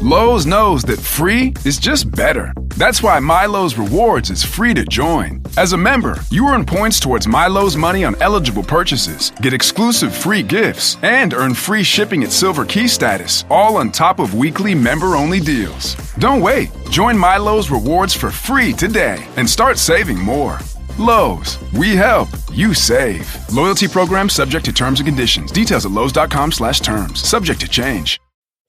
Lowe's knows that free is just better. That's why MyLowe's Rewards is free to join. As a member, you earn points towards MyLowe's money on eligible purchases, get exclusive free gifts, and earn free shipping at Silver Key status, all on top of weekly member-only deals. Don't wait. Join MyLowe's Rewards for free today and start saving more. Lowe's, we help, you save. Loyalty program subject to terms and conditions. Details at lowes.com/terms. Subject to change.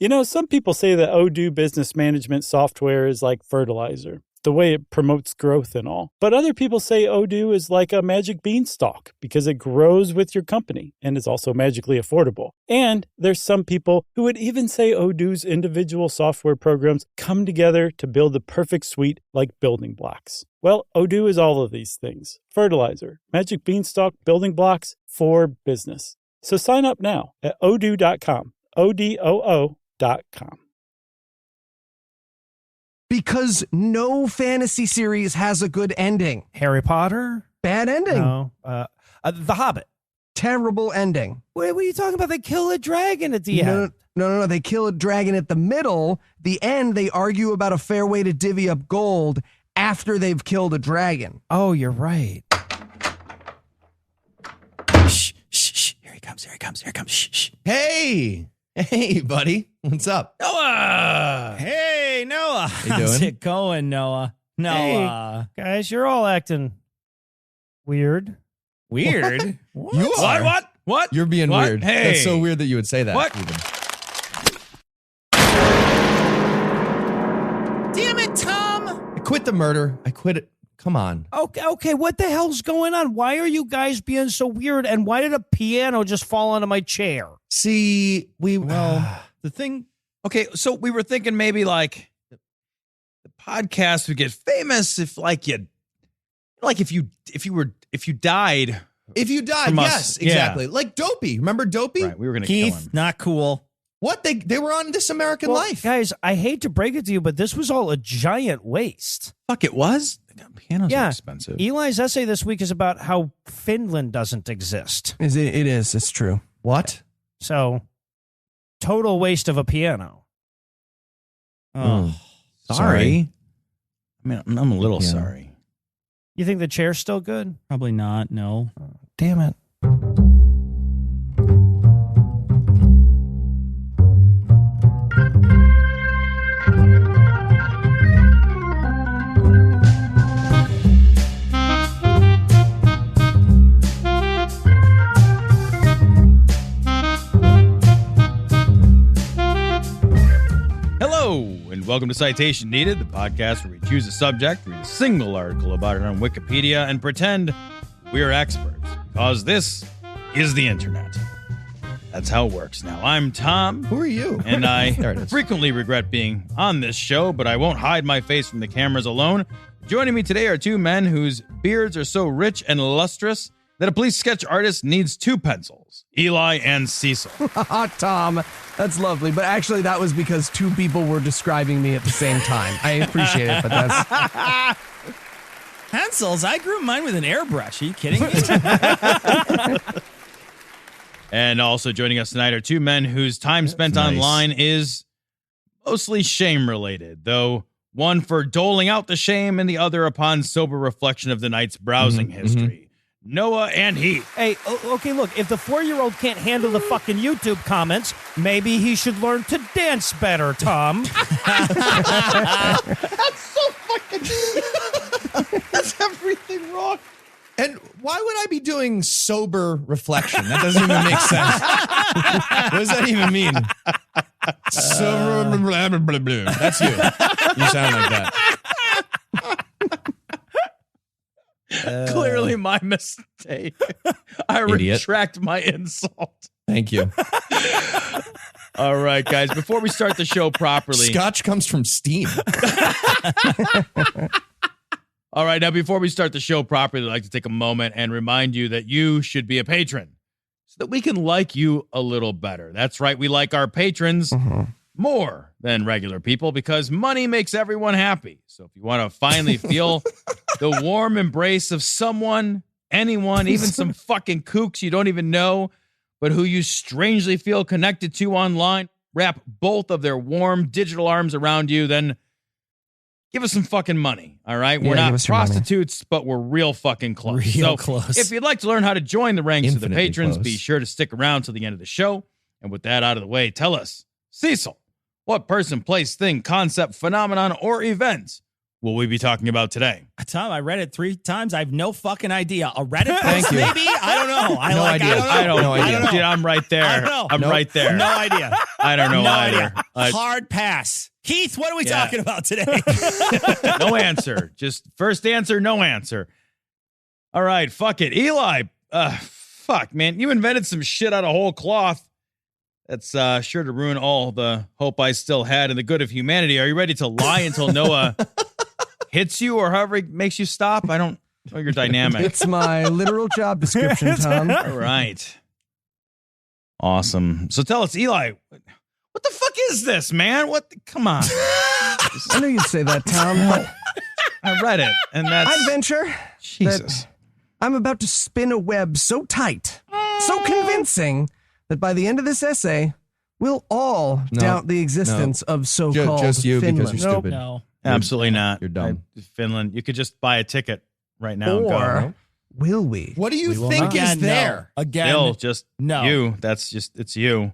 You know, some people say that Odoo business management software is like fertilizer, the way it promotes growth and all. But other people say Odoo is like a magic beanstalk because it grows with your company and is also magically affordable. And there's some people who would even say Odoo's individual software programs come together to build the perfect suite like building blocks. Well, Odoo is all of these things. Fertilizer, magic beanstalk, building blocks for business. So sign up now at odoo.com. ODOO.com. Because no fantasy series has a good ending. Harry Potter? Bad ending. No. The Hobbit. Terrible ending. Wait, what are you talking about? They kill a dragon at the end. No. They kill a dragon at the middle. The end, they argue about a fair way to divvy up gold after they've killed a dragon. Oh, you're right. Shh, shh, shh. Here he comes. Shh, shh. Hey, buddy. What's up? Noah! Hey, Noah. How you How's doing? it going, Noah? Noah. Hey, guys, you're all acting weird. Weird? What? You are. What? You're being What? weird. Hey. That's so weird that you would say that. What? Even. Damn it, Tom! I quit the murder. I quit it. Come on. Okay, what the hell's going on? Why are you guys being so weird? And why did a piano just fall onto my chair? See, the thing. Okay, so we were thinking maybe like the podcast would get famous if if you died. If you died, From us. yes, exactly. Like Dopey. Remember Dopey? Right, we were gonna kill Keith, him. not cool. What? They were on This American Well, Life. guys, I hate to break it to you, but this was all a giant waste. Fuck, it was. Pianos Yeah. are expensive. Eli's essay this week is about how Finland doesn't exist. It is. It's true. What? So, total waste of a piano. Oh, sorry. I mean, I'm a little sorry. You think the chair's still good? Probably not. No. Damn it. Hello, and welcome to Citation Needed, the podcast where we choose a subject, read a single article about it on Wikipedia, and pretend we're experts, because this is the internet. That's how it works. Now, I'm Tom. Who are you? And I There it is. frequently regret being on this show, but I won't hide my face from the cameras alone. Joining me today are two men whose beards are so rich and lustrous that a police sketch artist needs two pencils, Eli and Cecil. Tom, that's lovely. But actually, that was because two people were describing me at the same time. I appreciate it, but that's... Pencils? I grew mine with an airbrush. Are you kidding me? And also joining us tonight are two men whose time spent nice. online is mostly shame-related, though one for doling out the shame and the other upon sober reflection of the night's browsing history. Noah and Heath. Hey, okay, look, if the 4-year-old can't handle the fucking YouTube comments, maybe he should learn to dance better, Tom. That's everything wrong. And why would I be doing sober reflection? That doesn't even make sense. What does that even mean? Sober, blah, blah, blah, blah. That's you. You sound like that. Clearly my mistake. I Idiot. retract my insult. Thank you. All right, guys, before we start the show properly. Scotch comes from steam. All right, now before we start the show properly, I'd like to take a moment and remind you that you should be a patron so that we can like you a little better. That's right, we like our patrons more than regular people because money makes everyone happy. So if you want to finally feel the warm embrace of someone, anyone, even some fucking kooks you don't even know, but who you strangely feel connected to online, wrap both of their warm digital arms around you, then give us some fucking money, all right? We're not prostitutes, but we're real fucking close. Real close. If you'd like to learn how to join the ranks of the Infinitely patrons, close. be sure to stick around till the end of the show. And with that out of the way, tell us, Cecil, what person, place, thing, concept, phenomenon, or event will we be talking about today? Tom, I read it 3 times. I have no fucking idea. A Reddit post, Thank you. maybe? I don't know. No idea. I don't No idea. Dude, I'm right there. I don't know. I'm right there. No idea. I don't know No either. idea. Hard pass. Heath, what are we Yeah. talking about today? No answer. Just first answer, no answer. All right, fuck it. Eli, fuck, man. You invented some shit out of whole cloth. That's sure to ruin all the hope I still had in the good of humanity. Are you ready to lie until Noah hits you or however he makes you stop? I don't know your dynamic. It's my literal job description, Tom. All right. Awesome. So tell us, Eli, what the fuck is this, man? Come on. I knew you'd say that, Tom. But I read it, and that's... I'd venture Jesus. that I'm about to spin a web so tight, so convincing, that by the end of this essay, we'll all doubt the existence of so-called just you Finland. because you're stupid. No. Absolutely not. You're dumb. Finland, you could just buy a ticket right now and Or go. will we? What do you We will think not. is Again, no. there? Again. Bill, just no. you. It's you.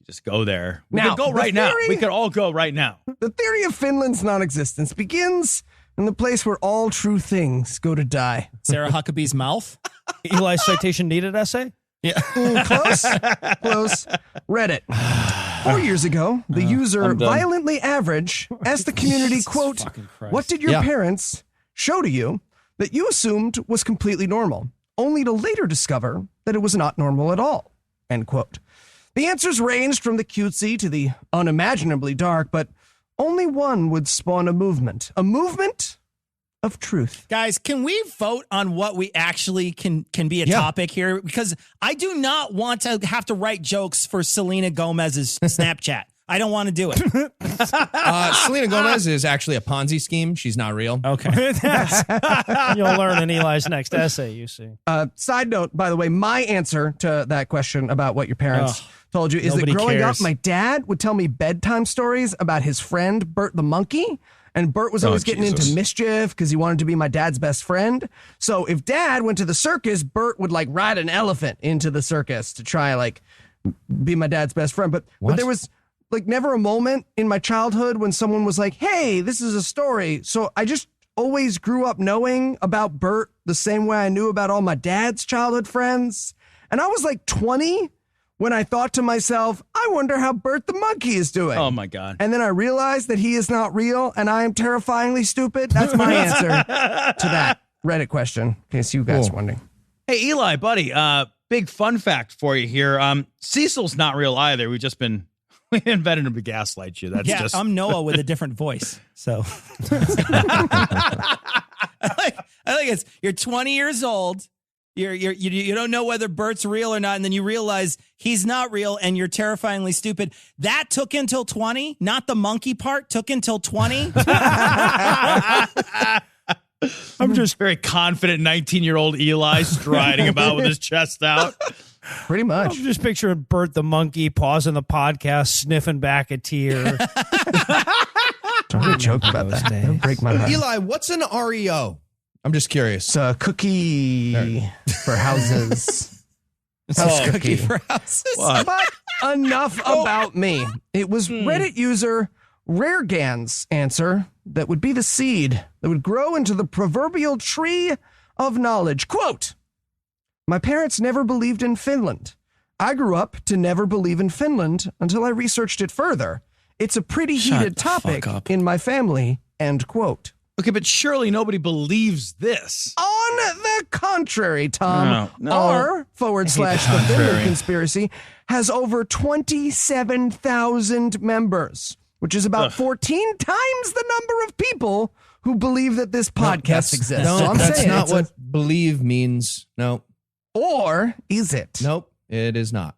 Just go there. We Now, could go the right now. theory- We could all go right now. The theory of Finland's non-existence begins in the place where all true things go to die. Sarah Huckabee's mouth? Eli's citation needed essay? Close. Reddit. 4 years ago, the user Violently Average asked the community, quote, fucking Christ. "What did your parents show to you that you assumed was completely normal, only to later discover that it was not normal at all?" End quote. The answers ranged from the cutesy to the unimaginably dark, but only one would spawn a movement of truth. Guys, can we vote on what we actually can be a topic here? Because I do not want to have to write jokes for Selena Gomez's Snapchat. I don't want to do it. Selena Gomez is actually a Ponzi scheme. She's not real. Okay. You'll learn in Eli's next essay, you see. Side note, by the way, my answer to that question about what your parents told you is that nobody growing cares. up, my dad would tell me bedtime stories about his friend, Bert the monkey. And Bert was always getting into mischief because he wanted to be my dad's best friend. So if dad went to the circus, Bert would like ride an elephant into the circus to try like be my dad's best friend. But there was like never a moment in my childhood when someone was like, "Hey, this is a story." So I just always grew up knowing about Bert the same way I knew about all my dad's childhood friends. And I was like 20 when I thought to myself, I wonder how Bert the monkey is doing. Oh, my God. And then I realized that he is not real and I am terrifyingly stupid. That's my answer to that Reddit question, in case you guys are wondering. Hey, Eli, buddy, big fun fact for you here. Cecil's not real either. We invented him to gaslight you. That's just... I'm Noah with a different voice. So I think it's you're 20 years old. You don't know whether Bert's real or not, and then you realize he's not real, and you're terrifyingly stupid. That took until 20, not the monkey part. Took until 20. I'm just very confident 19-year-old Eli striding about with his chest out. Pretty much. I'm just picturing Bert the monkey pausing the podcast, sniffing back a tear. Don't really joke about that. Don't break my heart. Eli, what's an REO? I'm just curious. It's a cookie for houses. House cookie for houses. What? But enough about me. It was Reddit user Raregan's answer that would be the seed that would grow into the proverbial tree of knowledge. Quote, "My parents never believed in Finland. I grew up to never believe in Finland until I researched it further. It's a pretty heated topic in my family." End quote. Okay, but surely nobody believes this. On the contrary, Tom, No. r/the Finland Conspiracy has over 27,000 members, which is about 14 times the number of people who believe that this podcast exists. No, So I'm that's saying not it's what believe means. No. or is it? Nope, it is not.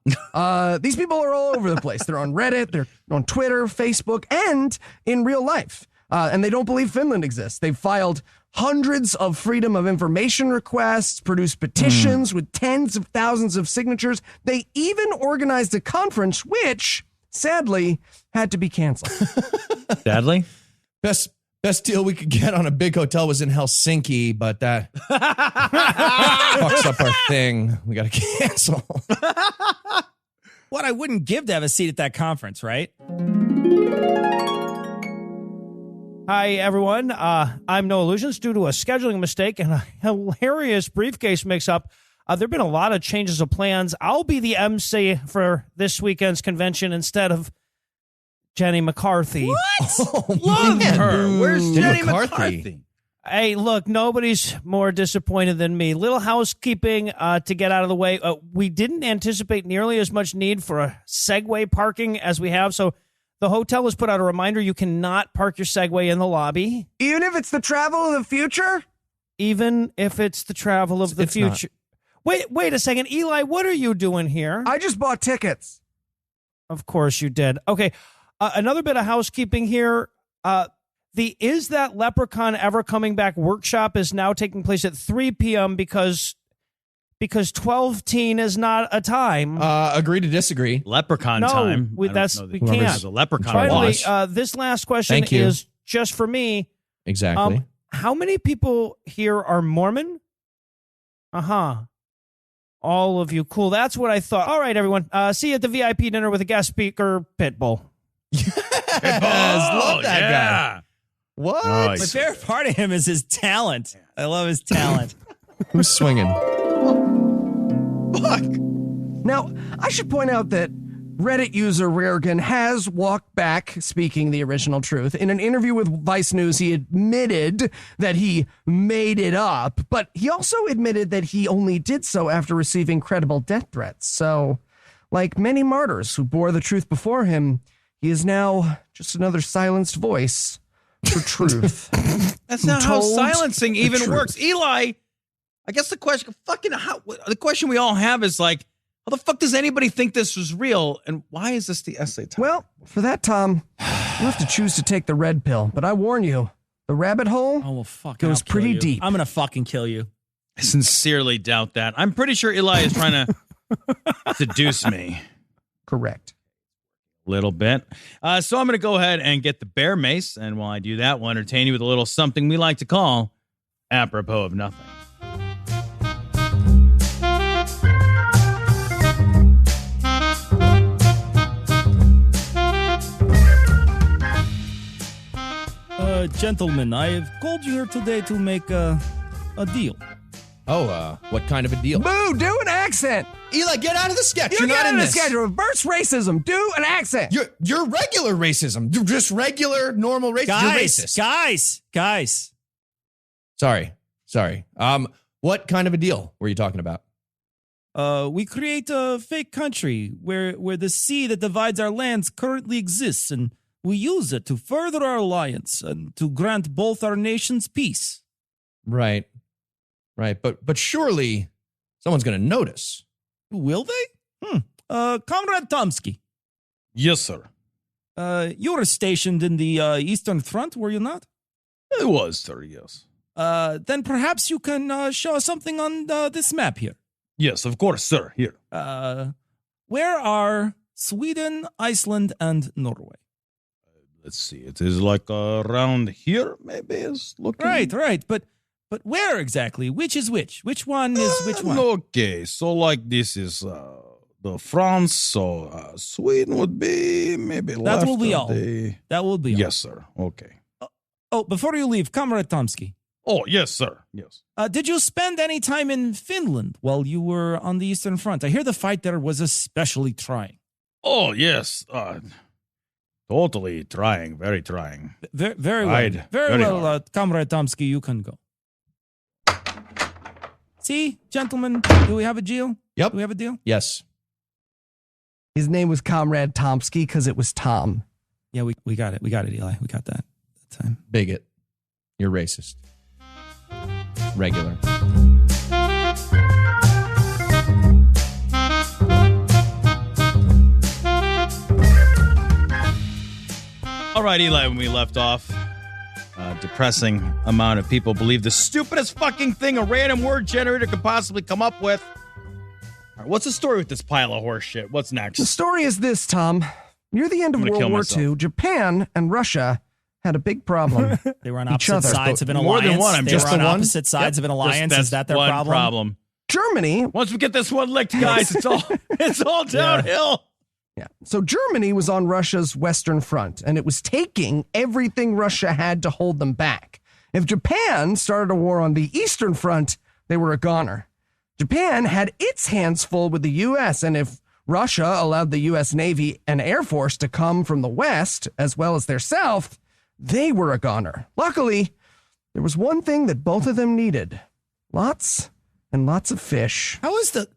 These people are all over the place. They're on Reddit, they're on Twitter, Facebook, and in real life. And they don't believe Finland exists. They've filed hundreds of freedom of information requests, produced petitions with tens of thousands of signatures. They even organized a conference which sadly had to be canceled. Sadly? Best deal we could get on a big hotel was in Helsinki, but that fucks up our thing. We got to cancel. What I wouldn't give to have a seat at that conference, right? Hi, everyone. I'm No Illusions. Due to a scheduling mistake and a hilarious briefcase mix-up, there have been a lot of changes of plans. I'll be the MC for this weekend's convention instead of Jenny McCarthy. What? Love her. Where's Jenny McCarthy? Hey, look, nobody's more disappointed than me. Little housekeeping to get out of the way. We didn't anticipate nearly as much need for a Segway parking as we have, so the hotel has put out a reminder you cannot park your Segway in the lobby. Even if it's the travel of the future? Even if it's the travel of the future. Wait a second. Eli, what are you doing here? I just bought tickets. Of course you did. Okay, another bit of housekeeping here. The Is That Leprechaun Ever Coming Back workshop is now taking place at 3 p.m. because 12-teen is not a time. Agree to disagree. Leprechaun time. We can't. The leprechaun Finally, watch. this last question is just for me. Exactly. How many people here are Mormon? All of you. Cool. That's what I thought. All right, everyone. See you at the VIP dinner with a guest speaker, Pitbull. Love that guy. What? My favorite part of him is his talent. I love his talent. Who's swinging? Fuck. Now, I should point out that Reddit user Raregan has walked back speaking the original truth. In an interview with Vice News, he admitted that he made it up, but he also admitted that he only did so after receiving credible death threats. So, like many martyrs who bore the truth before him, he is now just another silenced voice for truth. That's not how silencing even works. Eli, I guess the question we all have is like, how the fuck does anybody think this was real? And why is this the essay time? Well, for that, Tom, you have to choose to take the red pill. But I warn you, the rabbit hole goes pretty deep. I'm going to fucking kill you. I sincerely doubt that. I'm pretty sure Eli is trying to seduce me. Correct. Little bit. So I'm going to go ahead and get the bear mace. And while I do that, we'll entertain you with a little something we like to call apropos of nothing. Gentlemen, I have called you here today to make a deal. Oh, what kind of a deal? Boo, do an accent. Eli, get out of the sketch. You're not in the this. sketch. Reverse racism. Do an accent. You're regular racism. You're just regular, normal racism. You're racist. Guys. Sorry. What kind of a deal were you talking about? We create a fake country where the sea that divides our lands currently exists, and we use it to further our alliance and to grant both our nations peace. Right. But surely someone's going to notice. Will they? Comrade Tomsky. Yes, sir. You were stationed in the Eastern Front, were you not? I was, sir, yes. Then perhaps you can show us something on this map here. Yes, of course, sir. Here. Where are Sweden, Iceland, and Norway? Let's see. It is like around here, maybe, is looking. Right. But where exactly? Which is which? Which one is which one? Okay, so like this is the France, so Sweden would be maybe left. That will be all. That will be all. Yes, sir. Okay. Before you leave, Comrade Tomsky. Oh, yes, sir. Yes. Did you spend any time in Finland while you were on the Eastern Front? I hear the fight there was especially trying. Oh, yes. Totally trying. Very trying. Very well. Very well, Comrade Tomsky, you can go. See, gentlemen, do we have a deal? Yep. Do we have a deal? Yes. His name was Comrade Tomsky because it was Tom. Yeah, we got it. We got it, Eli. We got that time. Bigot. You're racist. Regular. All right, Eli, when we left off, depressing amount of people believe the stupidest fucking thing a random word generator could possibly come up with. All right, what's the story with this pile of horse shit? What's next? The story is this, Tom. Near the end of World War II, Japan and Russia had a big problem. They were on opposite sides of an alliance. More than one. They were on opposite sides of an alliance. Is that their problem? Germany. Once we get this one licked, guys, it's all downhill. Yeah. So Germany was on Russia's Western Front, and it was taking everything Russia had to hold them back. If Japan started a war on the Eastern Front, they were a goner. Japan had its hands full with the U.S., and if Russia allowed the U.S. Navy and Air Force to come from the West as well as their South, they were a goner. Luckily, there was one thing that both of them needed. Lots and lots of fish. How is the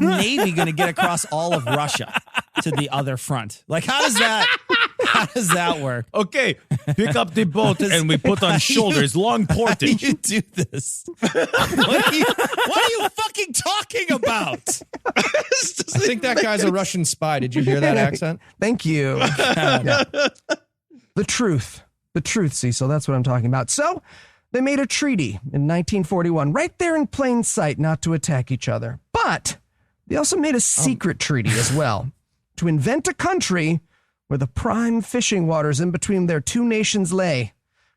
Navy going to get across all of Russia to the other front? Like, how does that work? Okay, pick up the boat and we put on shoulders, long portage. How do you do this? What are you fucking talking about? I think that guy's a Russian spy. Did you hear that accent? Thank you. Yeah. The truth, Cecil. That's what I'm talking about. So they made a treaty in 1941, right there in plain sight, not to attack each other. But they also made a secret treaty as well, to invent a country where the prime fishing waters in between their two nations lay,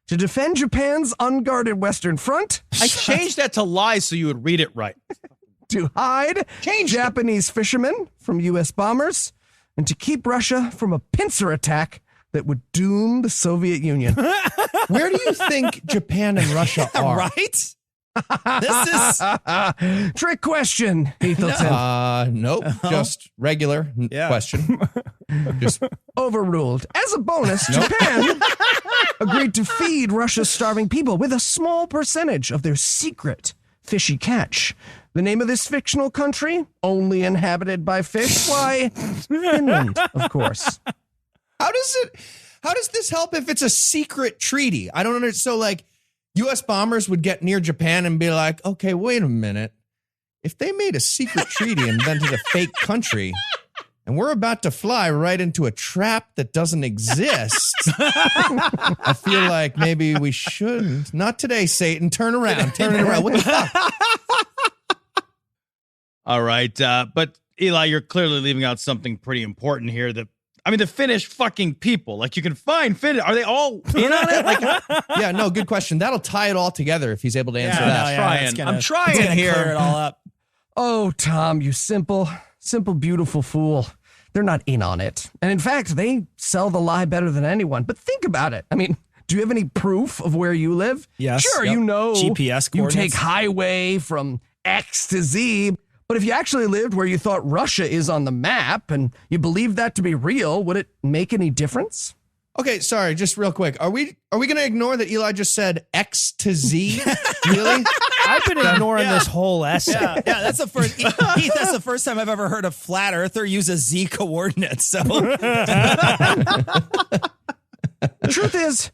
to defend Japan's unguarded Western Front. I changed that to lies so you would read it right. To hide Japanese fishermen from U.S. bombers, and to keep Russia from a pincer attack that would doom the Soviet Union. Where do you think Japan and Russia are? Right? This is trick question, Ethelton. Nope. Just regular question. Just overruled. As a bonus, Japan agreed to feed Russia's starving people with a small percentage of their secret fishy catch. The name of this fictional country, only inhabited by fish? Why, Finland, of course. How does this help if it's a secret treaty? I don't understand. So, like, U.S. bombers would get near Japan and be like, okay, wait a minute. If they made a secret treaty and invented a fake country, and we're about to fly right into a trap that doesn't exist, I feel like maybe we shouldn't. Not today, Satan. Turn around. Turn it around. What the fuck? All right. But, Eli, you're clearly leaving out something pretty important here. The Finnish fucking people. Like, you can find Finnish. Are they all in on it? Like, yeah, no, good question. That'll tie it all together if he's able to answer that. I'm trying here. Clear it all up. Oh, Tom, you simple, beautiful fool. They're not in on it. And in fact, they sell the lie better than anyone. But think about it. I mean, do you have any proof of where you live? Yes. Sure, you know. GPS coordinates. You take highway from X to Z. But if you actually lived where you thought Russia is on the map and you believed that to be real, would it make any difference? Okay, sorry, just real quick. Are we going to ignore that Eli just said X to Z? Really? I've been ignoring this whole essay. Yeah, that's the first. Heath, that's the first time I've ever heard a flat earther use a Z coordinate. So the truth is,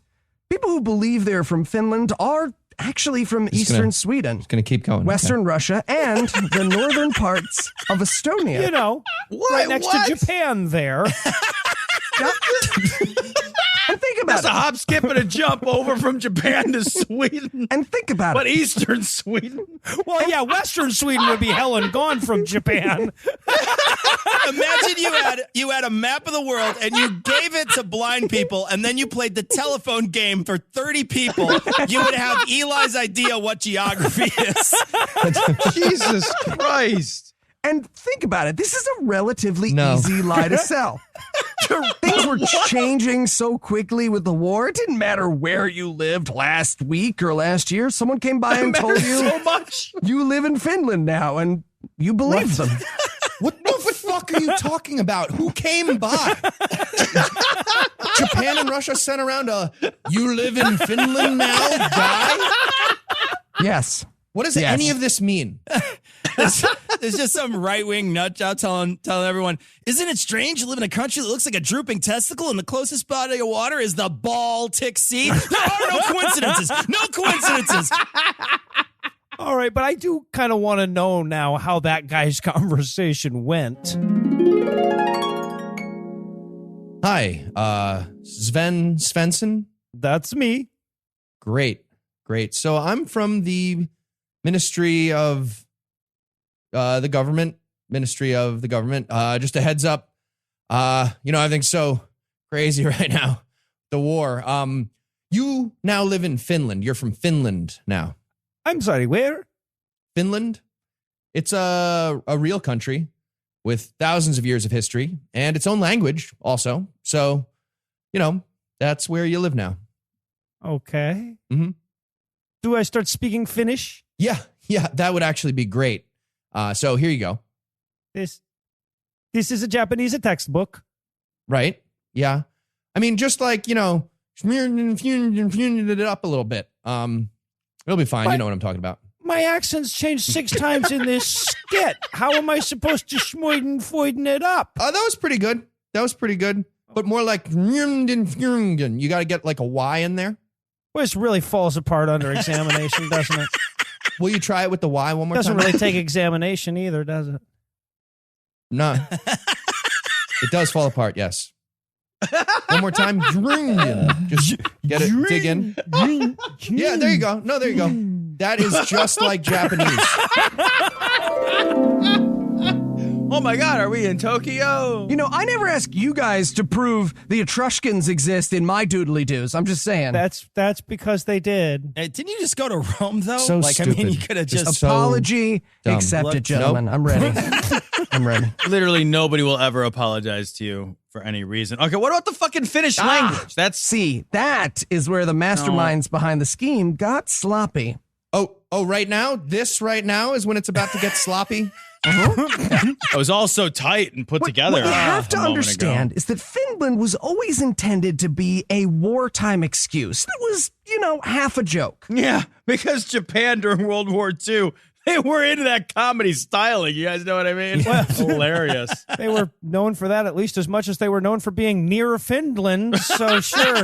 people who believe they're from Finland are actually from eastern Sweden. It's going to keep going. Western Russia and the northern parts of Estonia. You know, right next to Japan there. And think about That's a hop, skip, and a jump over from Japan to Sweden. And think about but eastern Sweden? Well, yeah, western Sweden would be hell and gone from Japan. Imagine you had a map of the world and you gave it to blind people and then you played the telephone game for 30 people. You would have Eli's idea what geography is. Jesus Christ. And think about it. This is a relatively easy lie to sell. Things were changing so quickly with the war. It didn't matter where you lived last week or last year. Someone came by and told you so much. You live in Finland now, and you believe them. What the fuck are you talking about? Who came by? Japan and Russia sent around a "you live in Finland now" guy? Yes. What does any of this mean? There's just some right-wing nut job telling everyone, isn't it strange you live in a country that looks like a drooping testicle and the closest body of water is the Baltic Sea? There are no coincidences. No coincidences. All right, but I do kind of want to know now how that guy's conversation went. Hi, Sven Svensson? That's me. Great. So I'm from the Ministry of the government. Just a heads up. Everything's so crazy right now. The war. You now live in Finland. You're from Finland now. I'm sorry, where? Finland. It's a real country with thousands of years of history and its own language also. So, that's where you live now. Okay. Mm-hmm. Do I start speaking Finnish? Yeah, that would actually be great. So here you go. This is a Japanese textbook. Right? Yeah. I mean, just like, it up a little bit. It'll be fine. You know what I'm talking about. My accent's changed 6 times in this skit. How am I supposed to foiden it up? That was pretty good. But more like, you got to get like a Y in there. Well, this really falls apart under examination, doesn't it? Will you try it with the Y one more time? Doesn't really take examination either, does it? No. It does fall apart, yes. One more time. Just get it, dig in. Yeah, there you go. No, there you go. That is just like Japanese. Oh my God, are we in Tokyo? I never ask you guys to prove the Etruscans exist in my doodly-doos. I'm just saying. That's because they did. Didn't you just go to Rome, though? So stupid. You could have just... Apology accepted, gentlemen. Nope. I'm ready. I'm ready. Literally nobody will ever apologize to you for any reason. Okay, what about the fucking Finnish language? That is where the masterminds behind the scheme got sloppy. Oh, right now? This right now is when it's about to get sloppy? It was all so tight and put together. What you have to understand is that Finland was always intended to be a wartime excuse. It was, half a joke. Yeah, because Japan during World War II, they were into that comedy styling. You guys know what I mean? Well, hilarious. They were known for that at least as much as they were known for being near Finland, so sure.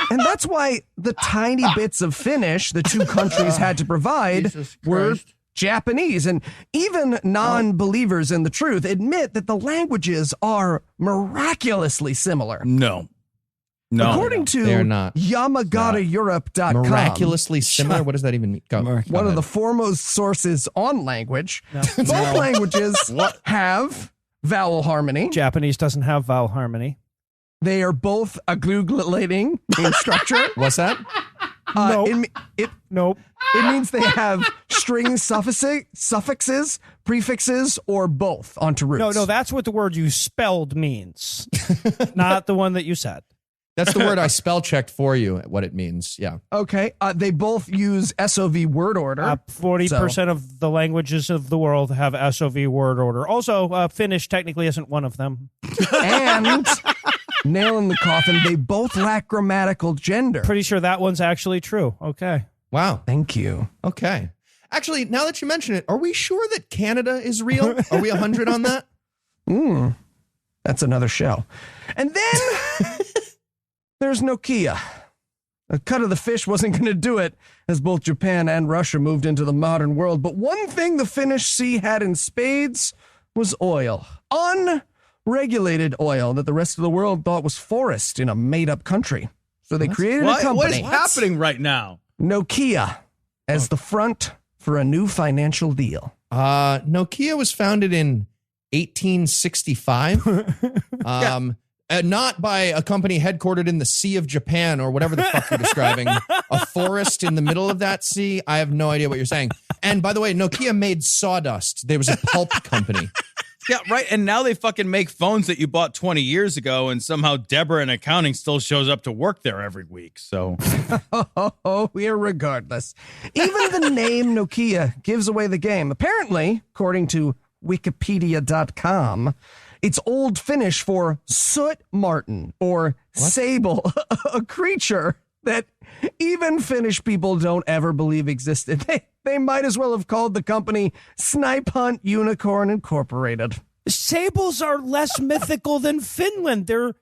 And that's why the tiny bits of Finnish the two countries had to provide were Japanese. And even non-believers in the truth admit that the languages are miraculously similar. No. According to they're not. YamagataEurope.com. Miraculously similar? What does that even mean? Go One of the foremost sources on language. Both languages have vowel harmony. Japanese doesn't have vowel harmony. They are both agglutinating in structure. What's that? Nope. It means they have string suffixes, prefixes, or both onto roots. No, that's what the word you spelled means, not the one that you said. That's the word I spell checked for you, what it means. Yeah. Okay. They both use SOV word order. 40% of the languages of the world have SOV word order. Also, Finnish technically isn't one of them. And... nail in the coffin, they both lack grammatical gender. Pretty sure that one's actually true. Okay. Wow. Thank you. Okay. Actually, now that you mention it, are we sure that Canada is real? Are we 100 on that? That's another show. And then there's Nokia. A cut of the fish wasn't going to do it, as both Japan and Russia moved into the modern world. But one thing the Finnish sea had in spades was oil. Unregulated oil that the rest of the world thought was forest in a made-up country. So they created a company. What is happening right now? Nokia as the front for a new financial deal. Nokia was founded in 1865. Not by a company headquartered in the Sea of Japan or whatever the fuck you're describing. A forest in the middle of that sea. I have no idea what you're saying. And by the way, Nokia made sawdust. There was a pulp company. Yeah, right. And now they fucking make phones that you bought 20 years ago, and somehow Deborah in accounting still shows up to work there every week. So, irregardless. Even the name Nokia gives away the game. Apparently, according to Wikipedia.com, it's Old Finnish for soot martin or sable, a creature that even Finnish people don't ever believe existed. They might as well have called the company Snipe Hunt Unicorn Incorporated. Sables are less mythical than Finland. They're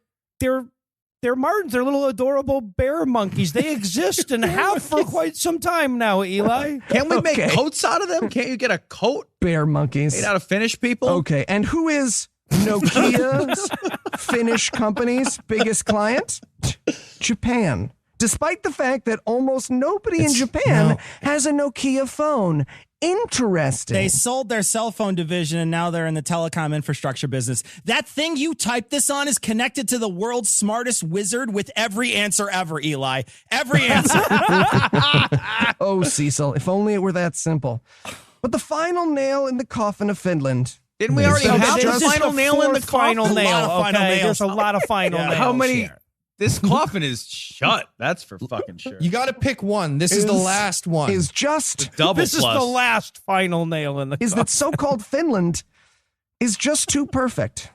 martins. They're little adorable bear monkeys. They exist and have for quite some time now, Eli. Can't we make coats out of them? Can't you get a coat? Bear monkeys. Made out of Finnish people? Okay, and who is Nokia's Finnish company's biggest client? Japan. Despite the fact that almost nobody in Japan has a Nokia phone, Interesting. They sold their cell phone division and now they're in the telecom infrastructure business. That thing you typed this on is connected to the world's smartest wizard with every answer ever, Eli. Every answer. Oh, Cecil, if only it were that simple. But the final nail in the coffin of Finland. Didn't we already have This the is final nail in the final coffin? nail. A lot of final Okay, nails. there's a lot of final nails. How many? here. This coffin is shut. That's for fucking sure. You got to pick one. This is the last one. Is just Double This plus. is the last final nail in the is that so-called Finland is just too perfect.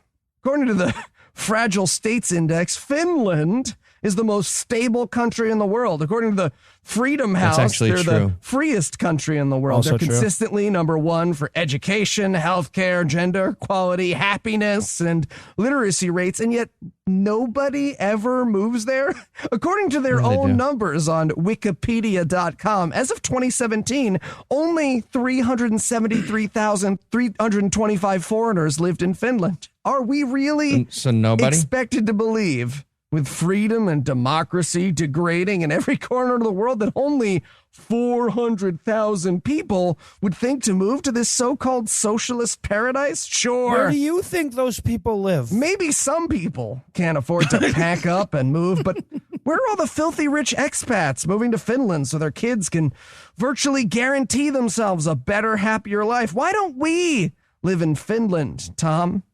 According to the Fragile States Index, Finland is the most stable country in the world. According to the Freedom House, actually they're true. the freest country in the world. Also They're true. consistently number one for education, healthcare, gender equality, happiness, and literacy rates, and yet nobody ever moves there. According to their Yeah, they own do. numbers on Wikipedia.com, as of 2017, only 373,325 foreigners lived in Finland. Are we really So nobody? expected to believe, with freedom and democracy degrading in every corner of the world, that only 400,000 people would think to move to this so-called socialist paradise? Sure. Where do you think those people live? Maybe some people can't afford to pack up and move, but where are all the filthy rich expats moving to Finland so their kids can virtually guarantee themselves a better, happier life? Why don't we live in Finland, Tom?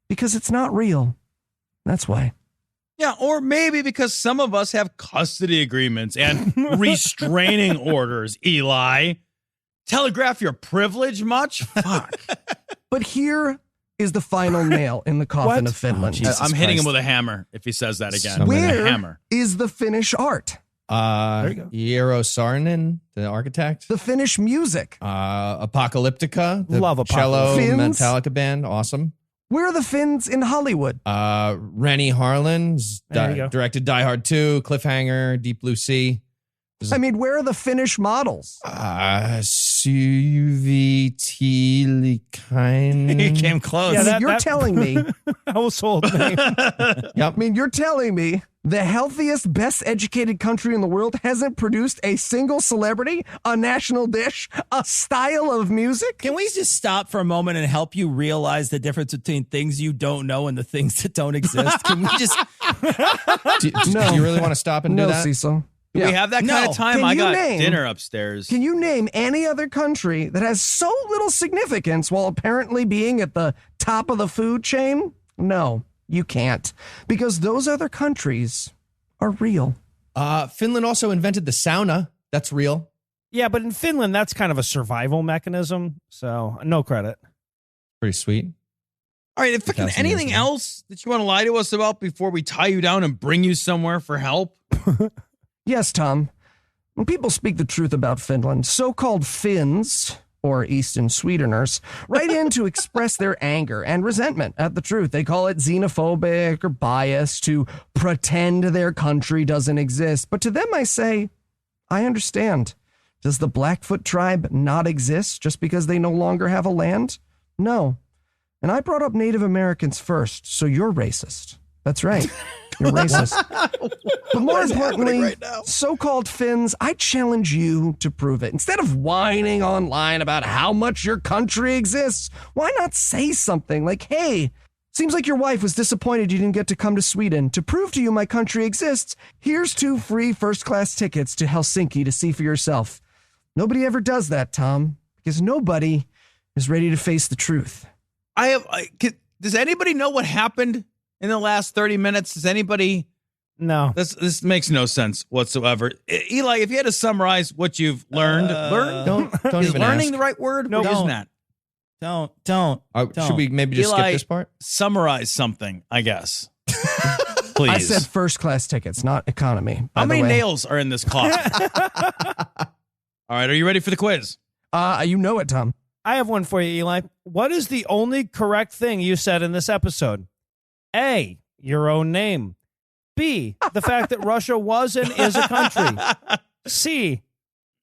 Because it's not real. That's why. Yeah, or maybe because some of us have custody agreements and restraining orders, Eli. Telegraph your privilege much? Fuck. But here is the final nail in the coffin What? of Finland. Jesus I'm hitting him Christ. with a hammer if he says that again. So With Where a hammer. is the Finnish art? Eero Saarinen, the architect. The Finnish music? Apocalyptica, the Love cello Finns? Metallica band. Awesome. Where are the Finns in Hollywood? Rennie Harlin's There you go. directed Die Hard 2, Cliffhanger, Deep Blue Sea. I mean, where are the Finnish models? Suvi Tiilikainen. You came close. Yeah, I mean, that- you're telling me, Household name. I mean, you're telling me the healthiest, best educated country in the world hasn't produced a single celebrity, a national dish, a style of music? Can we just stop for a moment and help you realize the difference between things you don't know and the things that don't exist? Can we just... Do No. you really want to stop and do No, that? Cecil. Do we have that kind No. of time? Can I you got name- dinner upstairs. Can you name any other country that has so little significance while apparently being at the top of the food chain? No, you can't. Because those other countries are real. Finland also invented the sauna. That's real. Yeah, but in Finland, that's kind of a survival mechanism. So no credit. Pretty sweet. All right, if fucking 2,000 years anything ago. else that you want to lie to us about before we tie you down and bring you somewhere for help? Yes, Tom. When people speak the truth about Finland, so-called Finns, or Eastern Sweeteners, write in to express their anger and resentment at the truth. They call it xenophobic or biased, to pretend their country doesn't exist. But to them I say, I understand. Does the Blackfoot tribe not exist just because they no longer have a land? No. And I brought up Native Americans first, so you're racist. That's right. You're racist. But more importantly, so-called Finns, I challenge you to prove it. Instead of whining online about how much your country exists, why not say something like, hey, seems like your wife was disappointed you didn't get to come to Sweden. To prove to you my country exists, here's 2 free first-class tickets to Helsinki to see for yourself. Nobody ever does that, Tom, because nobody is ready to face the truth. Does anybody know what happened in the last 30 minutes? Does anybody? No. This makes no sense whatsoever. Eli, if you had to summarize what you've learned, Don't is even learning ask. the right word? No, Or don't. isn't that? Don't. Should we maybe just Eli, skip this part? Summarize something, I guess. Please. I said first-class tickets, not economy. by How the many way. nails are in this coffin? All right, are you ready for the quiz? You know it, Tom. I have one for you, Eli. What is the only correct thing you said in this episode? A, your own name. B, the fact that Russia was and is a country. C,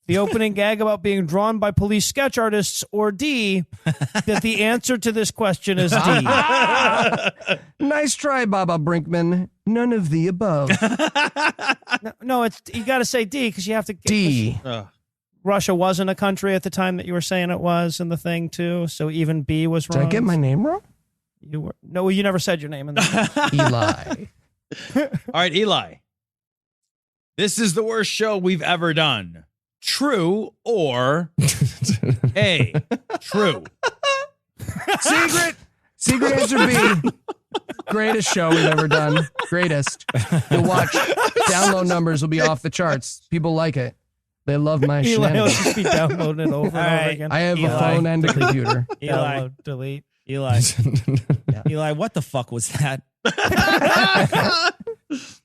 the opening gag about being drawn by police sketch artists. Or D, that the answer to this question is D. Nice try, Baba Brinkman. None of the above. No, it's you got to say D because you have to. D. Russia wasn't a country at the time that you were saying it was in the thing too. So even B was wrong. Did I get my name wrong? You never said your name in the Eli. All right, Eli. This is the worst show we've ever done. True or A? True. Secret answer B. Greatest show we've ever done. Greatest. You'll watch. Download numbers will be off the charts. People like it. They love my Eli will shenanigans. just be downloading it over and over again. I have a phone and a computer. Eli, Download, delete. Eli, Eli, what the fuck was that?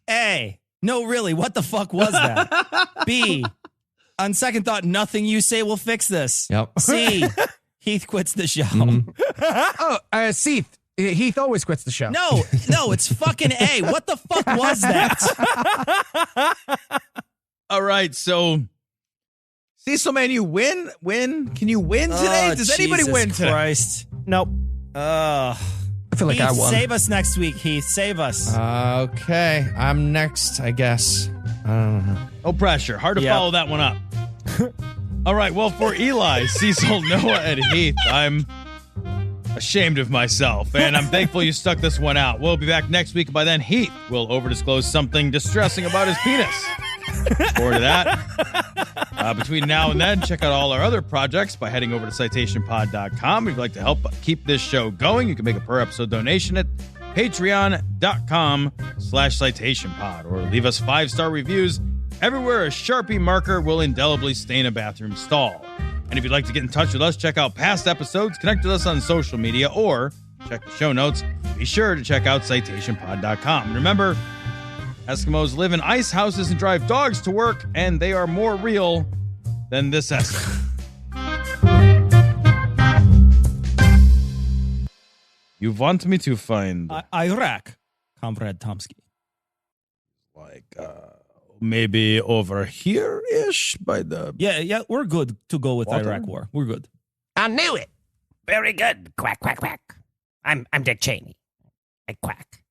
A, no, really, what the fuck was that? B, on second thought, nothing you say will fix this. Yep. C, Heath quits the show. Heath always quits the show. No, it's fucking A. What the fuck was that? All right, so Cecil, man, you win? Can you win today? Does anybody Jesus win today? Christ. Nope. I feel like Heath, I won. save us next week, Heath. Save us. Okay, I'm next, I guess. I don't know. No pressure. Hard to follow that one up. All right, well, for Eli, Cecil, Noah, and Heath, I'm ashamed of myself, and I'm thankful you stuck this one out. We'll be back next week. By then, Heath will over-disclose something distressing about his penis. Forward to that. Between now and then, check out all our other projects by heading over to citationpod.com. If you'd like to help keep this show going, you can make a per-episode donation at patreon.com/citationpod or leave us 5-star reviews everywhere a Sharpie marker will indelibly stain a bathroom stall. And if you'd like to get in touch with us, check out past episodes, connect with us on social media, or check the show notes. Be sure to check out citationpod.com. And remember, Eskimos live in ice houses and drive dogs to work, and they are more real than this Eskimo. You want me to find Iraq, Comrade Tomsky. maybe over here-ish by the... Yeah, we're good to go with Water? Iraq War. We're good. I knew it. Very good. Quack, quack, quack. I'm Dick Cheney. I quack.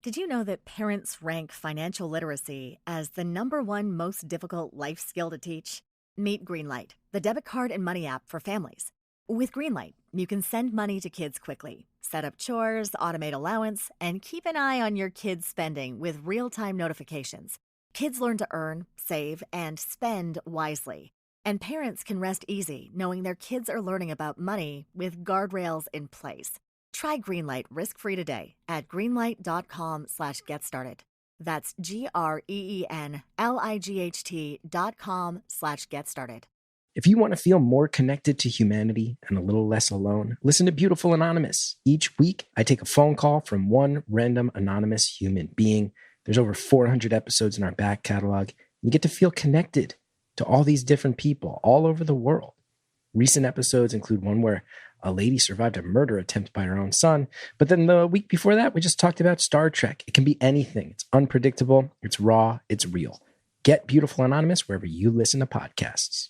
Did you know that parents rank financial literacy as the #1 most difficult life skill to teach? Meet Greenlight, the debit card and money app for families. With Greenlight, you can send money to kids quickly, set up chores, automate allowance, and keep an eye on your kids' spending with real-time notifications. Kids learn to earn, save, and spend wisely. And parents can rest easy knowing their kids are learning about money with guardrails in place. Try Greenlight risk-free today at greenlight.com/getstarted. That's GREENLIGHT.com/getstarted. If you want to feel more connected to humanity and a little less alone, listen to Beautiful Anonymous. Each week, I take a phone call from one random anonymous human being. There's over 400 episodes in our back catalog. You get to feel connected to all these different people all over the world. Recent episodes include one where a lady survived a murder attempt by her own son. But then the week before that, we just talked about Star Trek. It can be anything. It's unpredictable. It's raw. It's real. Get Beautiful Anonymous wherever you listen to podcasts.